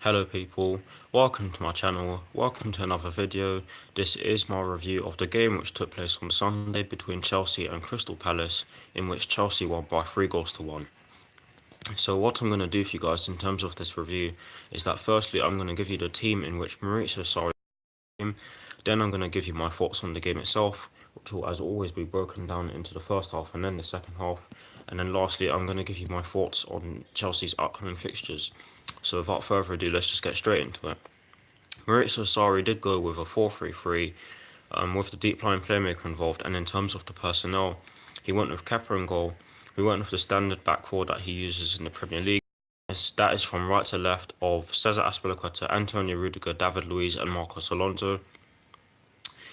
Hello people, welcome to my channel, welcome to another video. This is my review of the game which took place on Sunday between Chelsea and Crystal Palace, in which Chelsea won by 3 goals to 1. So what I'm going to do for you guys in terms of this review is that firstly I'm going to give you the team in which Maurizio Sarri game, then I'm going to give you my thoughts on the game itself, which will as always be broken down into the first half and then the second half, and then lastly I'm going to give you my thoughts on Chelsea's upcoming fixtures. So without further ado, let's just get straight into it. Maurizio Sarri did go with a 4-3-3 with the deep line playmaker involved, and in terms of the personnel, he went with Kepa in goal. We went with the standard back four that he uses in the Premier League. That is from right to left of Cesar Azpilicueta, Antonio Rudiger, David Luiz and Marcos Alonso.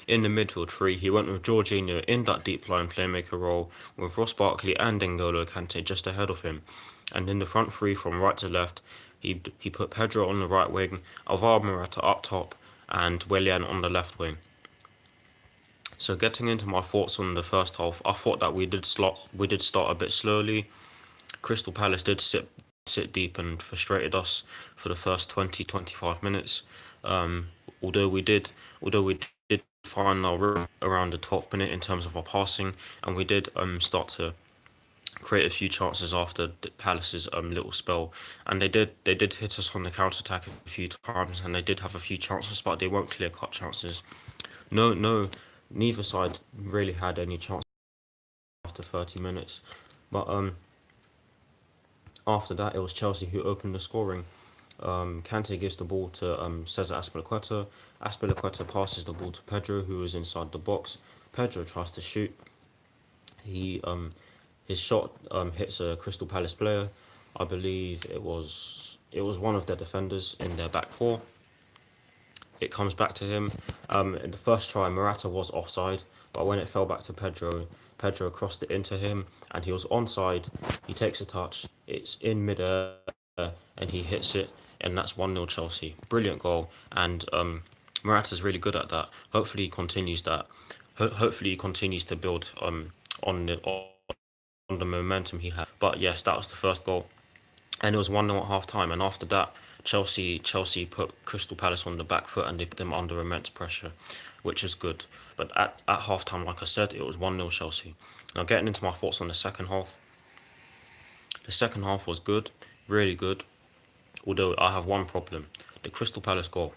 In the midfield three, he went with Jorginho in that deep line playmaker role, with Ross Barkley and N'Golo Kante just ahead of him. And in the front three from right to left, he put Pedro on the right wing, Alvaro Morata up top, and Willian on the left wing. So getting into my thoughts on the first half, I thought that we did start a bit slowly. Crystal Palace did sit deep and frustrated us for the first 20-25 minutes. Although we did find our rhythm around the 12th minute in terms of our passing, and we did start to create a few chances after Palace's little spell, and they did hit us on the counter attack a few times, and they did have a few chances, but they weren't clear cut chances. Neither side really had any chance after 30 minutes, but after that it was Chelsea who opened the scoring. Kante gives the ball to Cesar Azpilicueta. Azpilicueta passes the ball to Pedro, who is inside the box. Pedro tries to shoot. His shot hits a Crystal Palace player. I believe it was one of their defenders in their back four. It comes back to him. In the first try, Morata was offside, but when it fell back to Pedro crossed it into him, and he was onside. He takes a touch. It's in midair, and he hits it, and that's 1-0 Chelsea. Brilliant goal, and Morata's really good at that. Hopefully he continues that. Hopefully he continues to build on the momentum he had. But yes, that was the first goal, and it was 1-0 at half time. And after that, Chelsea put Crystal Palace on the back foot, and they put them under immense pressure, which is good. But at half time, like I said, it was 1-0 Chelsea. Now getting into my thoughts on the second half. The second half was good, really good. Although I have one problem: the Crystal Palace goal.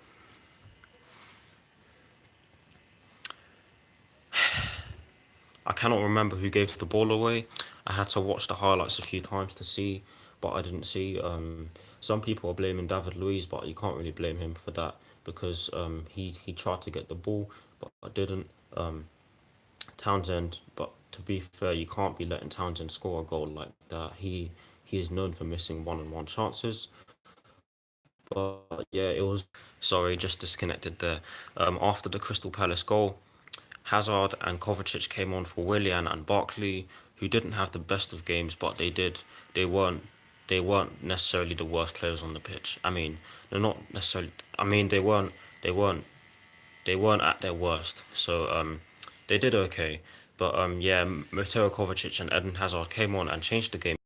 I cannot remember who gave the ball away. I had to watch the highlights a few times to see, but I didn't see. Some people are blaming David Luiz, but you can't really blame him for that because he tried to get the ball, but I didn't. Townsend, but to be fair, you can't be letting Townsend score a goal like that. He is known for missing one-on-one chances. But yeah, it was. Sorry, just disconnected there. After the Crystal Palace goal, Hazard and Kovacic came on for Willian and Barkley, who didn't have the best of games, but they did. They weren't necessarily the worst players on the pitch. I mean, they're not necessarily. I mean, they weren't at their worst. So they did okay. But yeah, Mateo Kovacic and Eden Hazard came on and changed the game.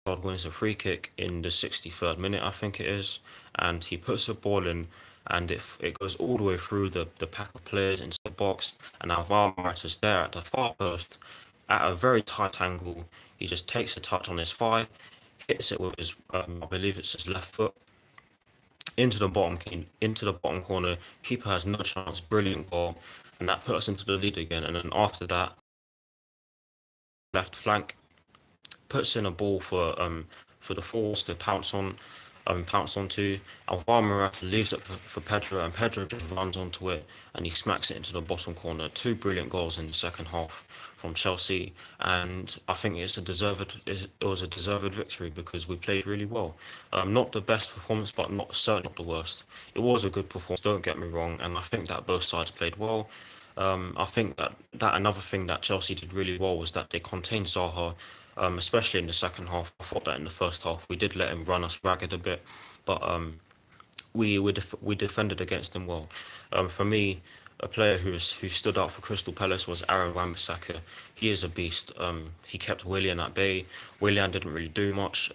Hazard wins a free kick in the 63rd minute, I think it is, and he puts a ball in, and it goes all the way through the pack of players into the box, and Alvaro Morata is there at the far post at a very tight angle. He just takes a touch on his thigh, hits it with his, I believe it's his left foot, into the bottom corner. Keeper has no chance. Brilliant goal, and that put us into the lead again. And then after that, left flank puts in a ball for the forwards to pounce onto. Alvaro Morata leaves it for Pedro, and Pedro just runs onto it and he smacks it into the bottom corner. Two brilliant goals in the second half from Chelsea, and I think it was a deserved victory because we played really well. Not the best performance, but certainly not the worst. It was a good performance, don't get me wrong, and I think that both sides played well. I think that another thing that Chelsea did really well was that they contained Zaha, especially in the second half. I thought that in the first half we did let him run us ragged a bit, but we defended against him well. For me, a player who stood out for Crystal Palace was Aaron Wan-Bissaka. He is a beast. He kept Willian at bay. Willian didn't really do much.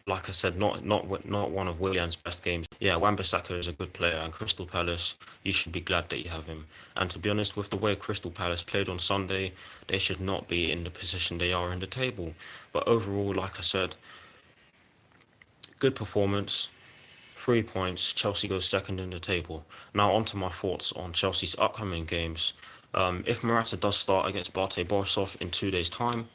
like I said, not one of Willian's best games. Yeah, Wan-Bissaka is a good player, and Crystal Palace, you should be glad that you have him. And to be honest, with the way Crystal Palace played on Sunday, they should not be in the position they are in the table. But overall, like I said, good performance. 3 points. Chelsea goes second in the table. Now on to my thoughts on Chelsea's upcoming games. If Morata does start against Bate Borisov in 2 days' time,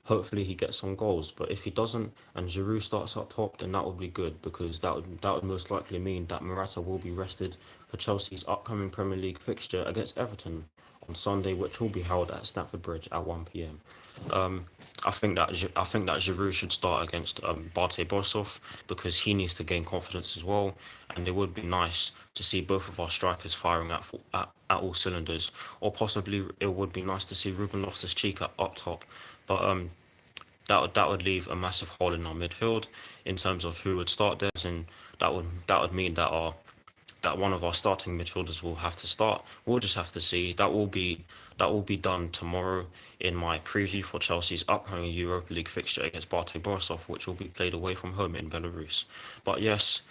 hopefully he gets some goals. But if he doesn't and Giroud starts up top, then that would be good, because that would most likely mean that Morata will be rested for Chelsea's upcoming Premier League fixture against Everton on Sunday, which will be held at Stamford Bridge at 1 p.m. I think that Giroud should start against Bate Borisov, because he needs to gain confidence as well, and it would be nice to see both of our strikers firing at all cylinders, or possibly it would be nice to see Ruben Loftus-Cheek up top, but that would leave a massive hole in our midfield in terms of who would start there, and that would mean that one of our starting midfielders will have to start. We'll just have to see. That will be done tomorrow in my preview for Chelsea's upcoming Europa League fixture against Bate Borisov, which will be played away from home in Belarus. But yes,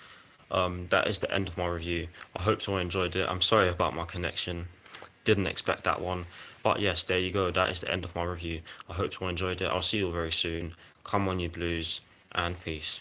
that is the end of my review. I hope you all enjoyed it. I'm sorry about my connection. Didn't expect that one. But yes, there you go. That is the end of my review. I hope you all enjoyed it. I'll see you all very soon. Come on, you Blues, and peace.